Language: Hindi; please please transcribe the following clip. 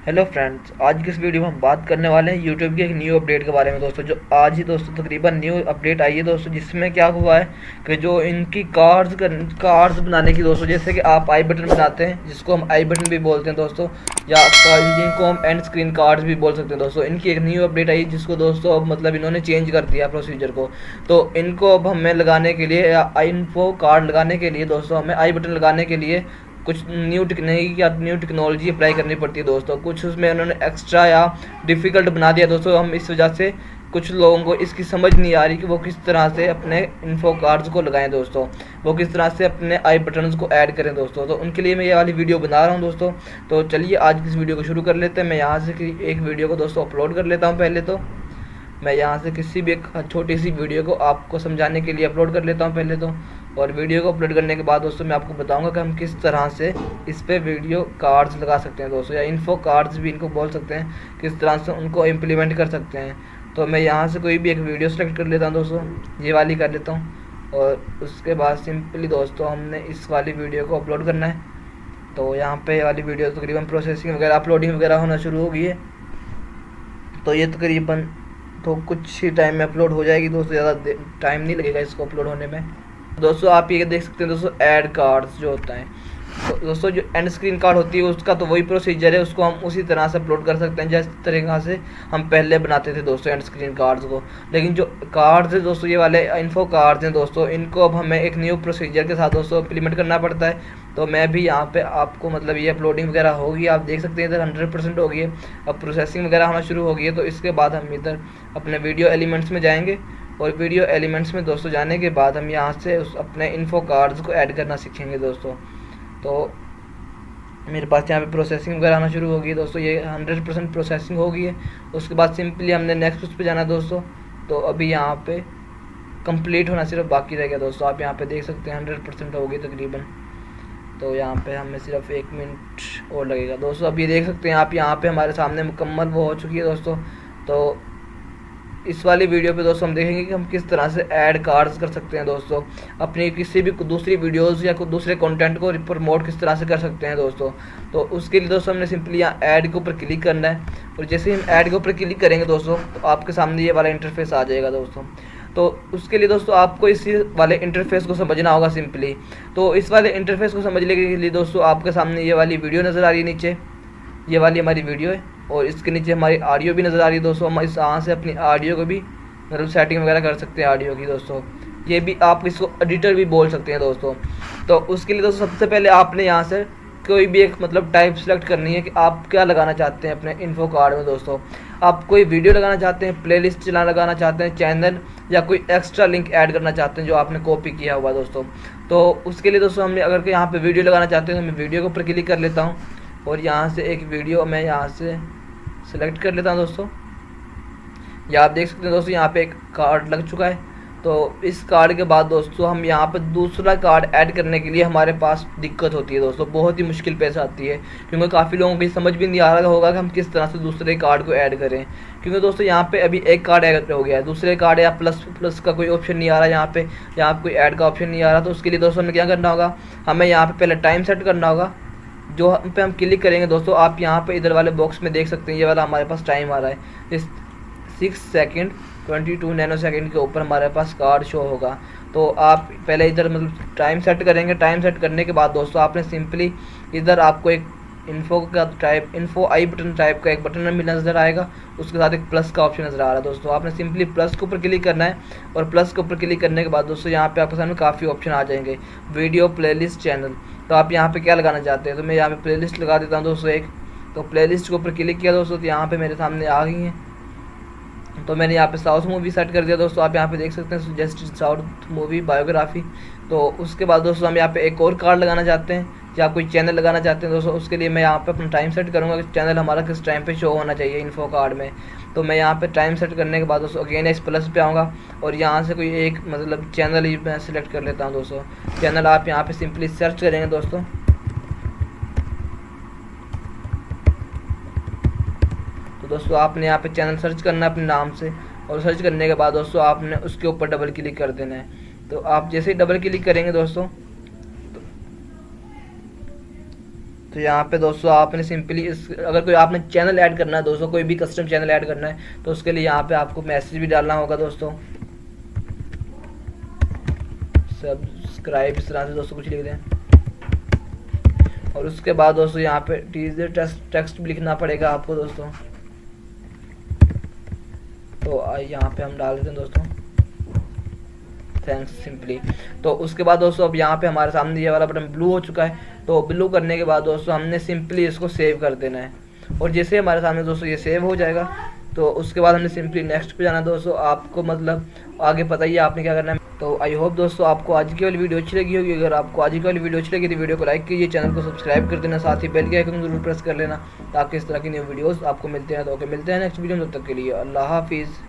हेलो फ्रेंड्स, आज की इस वीडियो में हम बात करने वाले हैं यूट्यूब की एक न्यू अपडेट के बारे में दोस्तों। जो आज ही दोस्तों तकरीबन न्यू अपडेट आई है दोस्तों, जिसमें क्या हुआ है कि जो इनकी कार्ड्स बनाने की दोस्तों, जैसे कि आप आई बटन बनाते हैं जिसको हम आई बटन भी बोलते हैं दोस्तों, या जिनको हम एंड स्क्रीन कार्ड्स भी बोल सकते हैं दोस्तों। इनकी एक न्यू अपडेट आई जिसको दोस्तों अब मतलब इन्होंने चेंज कर दिया प्रोसीजर को। तो इनको अब हमें लगाने के लिए या इनको कार्ड लगाने के लिए दोस्तों, हमें आई बटन लगाने के लिए कुछ न्यू टेक्नोलॉजी अप्लाई करनी पड़ती है दोस्तों। कुछ उसमें उन्होंने एक्स्ट्रा या डिफ़िकल्ट बना दिया दोस्तों। हम इस वजह से कुछ लोगों को इसकी समझ नहीं आ रही कि वो किस तरह से अपने इन्फो कार्ड्स को लगाएं दोस्तों, वो किस तरह से अपने आई बटन्स को ऐड करें दोस्तों। तो उनके लिए मैं ये वाली वीडियो बना रहा हूँ दोस्तों। तो चलिए आज की इस वीडियो को शुरू कर लेते हैं। मैं यहाँ से एक वीडियो को दोस्तों अपलोड कर लेता हूँ। पहले तो मैं यहाँ से किसी भी एक छोटी सी वीडियो को आपको समझाने के लिए अपलोड कर लेता हूँ पहले तो। और वीडियो को अपलोड करने के बाद दोस्तों मैं आपको बताऊंगा कि हम किस तरह से इस पे वीडियो कार्ड्स लगा सकते हैं दोस्तों, या इन्फो कार्ड्स भी इनको बोल सकते हैं, किस तरह से उनको इम्प्लीमेंट कर सकते हैं। तो मैं यहाँ से कोई भी एक वीडियो सेलेक्ट कर लेता हूँ दोस्तों, ये वाली कर लेता हूँ। और उसके बाद सिंपली दोस्तों हमने इस वाली वीडियो को अपलोड करना है। तो यहाँ पे वाली वीडियो तकरीबन प्रोसेसिंग वगैरह अपलोडिंग वगैरह होना शुरू हो गई है। तो ये तकरीबन तो कुछ ही टाइम में अपलोड हो जाएगी दोस्तों, ज़्यादा टाइम नहीं लगेगा इसको अपलोड होने में। दोस्तों आप ये देख सकते हैं दोस्तों, ऐड कार्ड्स जो होता है तो दोस्तों जो एंड स्क्रीन कार्ड होती है उसका तो वही प्रोसीजर है, उसको हम उसी तरह से अपलोड कर सकते हैं जिस तरीक़ा से हम पहले बनाते थे दोस्तों एंड स्क्रीन कार्ड्स को। लेकिन जो कार्ड्स है दोस्तों, ये वाले इन्फो कार्ड्स हैं दोस्तों, इनको अब हमें एक न्यू प्रोसीजर के साथ दोस्तों इम्प्लीमेंट करना पड़ता है। तो मैं भी यहाँ पे आपको मतलब ये अपलोडिंग वगैरह होगी, आप देख सकते हैं इधर 100% हो गई है। अब प्रोसेसिंग वगैरह होना शुरू हो गई है। तो इसके बाद हम इधर अपने वीडियो एलिमेंट्स में जाएंगे, और वीडियो एलिमेंट्स में दोस्तों जाने के बाद हम यहाँ से उस अपने इन्फो कार्ड्स को ऐड करना सीखेंगे दोस्तों। तो मेरे पास यहाँ पे प्रोसेसिंग वगैरह आना शुरू हो गई है दोस्तों, ये 100% प्रोसेसिंग हो गई है। उसके बाद सिंपली हमने नेक्स्ट उस पर जाना है दोस्तों। तो अभी यहाँ पे कंप्लीट होना सिर्फ बाकी रह गया दोस्तों, आप यहाँ पे देख सकते हैं 100% हो गई तकरीबन। तो यहाँ पे हमें सिर्फ 1 मिनट और लगेगा दोस्तों। अब ये देख सकते हैं आप, यहाँ पे हमारे सामने मुकम्मल वो हो चुकी है दोस्तों। तो इस वाली वीडियो पे दोस्तों हम देखेंगे कि हम किस तरह से ऐड कार्ड्स कर सकते हैं दोस्तों, अपनी किसी भी दूसरी वीडियोस या कोई दूसरे कंटेंट को प्रमोट किस तरह से कर सकते हैं दोस्तों। तो उसके लिए दोस्तों हमने सिंपली यहाँ ऐड के ऊपर क्लिक करना है, और जैसे ही हम ऐड के ऊपर क्लिक करेंगे दोस्तों तो आपके सामने ये वाला इंटरफेस आ जाएगा दोस्तों। तो उसके लिए दोस्तों आपको इसी वाले इंटरफेस को समझना होगा सिंपली। तो इस वाले इंटरफेस को समझने के लिए दोस्तों आपके सामने ये वाली वीडियो नज़र आ रही है नीचे, ये वाली हमारी वीडियो है, और इसके नीचे हमारी ऑडियो भी नज़र आ रही है दोस्तों। हम इस यहाँ से अपनी ऑडियो को भी मतलब सेटिंग वगैरह कर सकते हैं ऑडियो की दोस्तों। ये भी आप इसको एडिटर भी बोल सकते हैं दोस्तों। तो उसके लिए दोस्तों सबसे पहले आपने यहाँ से कोई भी एक मतलब टाइप सेलेक्ट करनी है कि आप क्या लगाना चाहते हैं अपने इन्फो कार्ड में दोस्तों। आप कोई वीडियो लगाना चाहते हैं, प्लेलिस्ट चला लगाना चाहते हैं, चैनल, या कोई एक्स्ट्रा लिंक ऐड करना चाहते हैं जो आपने कॉपी किया हुआ दोस्तों। तो उसके लिए दोस्तों हमने अगर यहाँ पे वीडियो लगाना चाहते हैं तो मैं वीडियो के ऊपर क्लिक कर लेता हूँ, और यहाँ से एक वीडियो मैं यहाँ से सेलेक्ट कर लेता हूँ दोस्तों। या आप देख सकते हैं दोस्तों यहाँ पे एक कार्ड लग चुका है। तो इस कार्ड के बाद दोस्तों हम यहाँ पर दूसरा कार्ड ऐड करने के लिए हमारे पास दिक्कत होती है दोस्तों, बहुत ही मुश्किल पेश आती है, क्योंकि काफ़ी लोगों को समझ भी नहीं आ रहा होगा कि हम किस तरह से दूसरे कार्ड को ऐड करें। क्योंकि दोस्तों यहाँ पे अभी एक कार्ड ऐड हो गया है, दूसरे कार्ड या प्लस का कोई ऑप्शन नहीं आ रहा यहाँ पे, यहाँ कोई ऐड का ऑप्शन नहीं आ रहा। तो उसके लिए दोस्तों हमें क्या करना होगा, हमें यहाँ पर पहले टाइम सेट करना होगा। जो हम पे हम क्लिक करेंगे दोस्तों, आप यहाँ पे इधर वाले बॉक्स में देख सकते हैं ये वाला हमारे पास टाइम आ रहा है, इस 6 सेकेंड 22 नैनो सेकेंड के ऊपर हमारे पास कार्ड शो होगा। तो आप पहले इधर मतलब टाइम सेट करेंगे। टाइम सेट करने के बाद दोस्तों आपने सिंपली इधर आपको एक इन्फो आई बटन टाइप का एक बटन भी नज़र आएगा, उसके साथ एक प्लस का ऑप्शन नज़र आ रहा है दोस्तों। आपने सिंपली प्लस के ऊपर क्लिक करना है, और प्लस के ऊपर क्लिक करने के बाद दोस्तों यहाँ पे आपके सामने काफ़ी ऑप्शन आ जाएंगे, वीडियो, प्लेलिस्ट, चैनल। तो आप यहाँ पे क्या लगाना चाहते हैं, तो मैं यहाँ पे प्लेलिस्ट लगा देता हूँ दोस्तों एक। तो प्लेलिस्ट के ऊपर क्लिक किया दोस्तों, तो यहाँ पे मेरे सामने आ गई हैं। तो मैंने यहाँ पे साउथ मूवी सेट कर दिया दोस्तों, आप यहाँ पे देख सकते हैं सजेस्टेड साउथ मूवी बायोग्राफी। तो उसके बाद दोस्तों हम यहाँ पे एक और कार्ड लगाना चाहते हैं, या कोई चैनल लगाना चाहते हैं दोस्तों। उसके लिए मैं यहाँ पे अपना टाइम सेट करूँगा कि चैनल हमारा किस टाइम पे शो होना चाहिए इन्फो कार्ड में। तो मैं यहाँ पे टाइम सेट करने के बाद दोस्तों अगेन इस प्लस पे आऊँगा, और यहाँ से कोई एक मतलब चैनल ही मैं सिलेक्ट कर लेता हूँ दोस्तों। चैनल आप यहाँ पे सिंपली सर्च करेंगे दोस्तों। तो दोस्तों आपने यहाँ पे चैनल सर्च करना है अपने नाम से, और सर्च करने के बाद दोस्तों आपने उसके ऊपर डबल क्लिक कर देना है। तो आप जैसे ही डबल क्लिक करेंगे दोस्तों तो यहाँ पे दोस्तों आपने सिंपली इस अगर कोई आपने चैनल ऐड करना है दोस्तों, कोई भी कस्टम चैनल ऐड करना है तो उसके लिए यहाँ पे आपको मैसेज भी डालना होगा दोस्तों, सब्सक्राइब इस तरह से दोस्तों कुछ लिख दें। और उसके बाद दोस्तों यहाँ पे टीजर टेक्स्ट भी लिखना पड़ेगा आपको दोस्तों। तो यहाँ पे हम डाल देते हैं दोस्तों थैंक्स सिंपली। तो उसके बाद दोस्तों अब यहाँ पे हमारे सामने ये वाला बटन ब्लू हो चुका है। तो ब्लू करने के बाद दोस्तों हमने सिंपली इसको सेव कर देना है। और जैसे हमारे सामने दोस्तों ये सेव हो जाएगा तो उसके बाद हमने सिंपली नेक्स्ट पे जाना है दोस्तों। आपको मतलब आगे पता ही है आपने क्या करना है। तो आई होप दोस्तों आपको आज की वाली वीडियो अच्छी लगी होगी। अगर आपको आज की वाली वीडियो अच्छी लगी तो वीडियो को लाइक कीजिए, चैनल को सब्सक्राइब कर देना, साथ ही बेल के आइकन जरूर प्रेस कर लेना ताकि इस तरह की न्यू वीडियोस आपको मिलते हैं। तो ओके, मिलते हैं नेक्स्ट वीडियो में, तब तक के लिए अल्लाह हाफिज़।